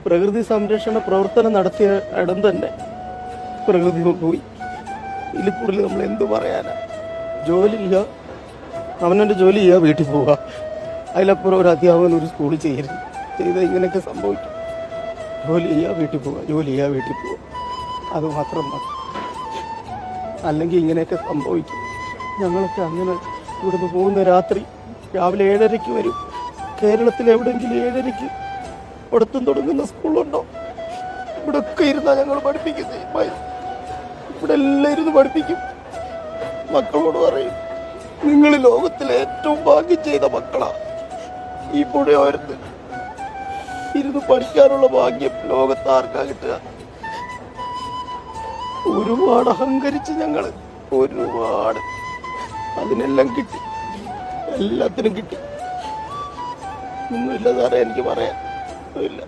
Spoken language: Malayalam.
പ്രകൃതി സംരക്ഷണ പ്രവർത്തനം നടത്തിയ ഇടം തന്നെ പ്രകൃതി പോയി. ഇതിൽ കൂടുതൽ നമ്മൾ എന്ത് പറയാനാ? ജോലി ചെയ്യുക, അവനവൻ്റെ ജോലി ചെയ്യുക, വീട്ടിൽ പോവുക. അതിലപ്പുറം ഒരു അധ്യാപകൻ ഒരു സ്കൂളിൽ ചെയ്യരുത്. ചെയ്താൽ ഇങ്ങനെയൊക്കെ സംഭവിക്കും. ജോലി ചെയ്യുക, വീട്ടിൽ പോവുക, ജോലി ചെയ്യുക, വീട്ടിൽ പോവുക, അതുമാത്രം മതി. അല്ലെങ്കിൽ ഇങ്ങനെയൊക്കെ സംഭവിക്കും. ഞങ്ങളൊക്കെ അങ്ങനെ ഇവിടുന്ന് പോകുന്ന രാത്രി രാവിലെ 7:30 വരും. കേരളത്തിൽ എവിടെയെങ്കിലും 7:30 പഠിത്തം തുടങ്ങുന്ന സ്കൂളുണ്ടോ? ഇവിടെ ഒക്കെ ഇരുന്നാ ഞങ്ങൾ പഠിപ്പിക്കുന്നത്. ഇവിടെ എല്ലാം ഇരുന്ന് പഠിപ്പിക്കും. മക്കളോട് പറയും, നിങ്ങൾ ലോകത്തിലെ ഏറ്റവും ഭാഗ്യം ചെയ്ത മക്കളാ. ഈ പുഴയോരത്ത് ഇരുന്ന് പഠിക്കാനുള്ള ഭാഗ്യം ലോകത്ത് ആർക്കാ കിട്ടുക? ഒരുപാട് അഹങ്കരിച്ച് ഞങ്ങള്, ഒരുപാട്. അതിനെല്ലാം കിട്ടി, എല്ലാത്തിനും കിട്ടി. ഒന്നുമില്ല സാറേ, എനിക്ക് പറയാൻ ഒന്നുമില്ല.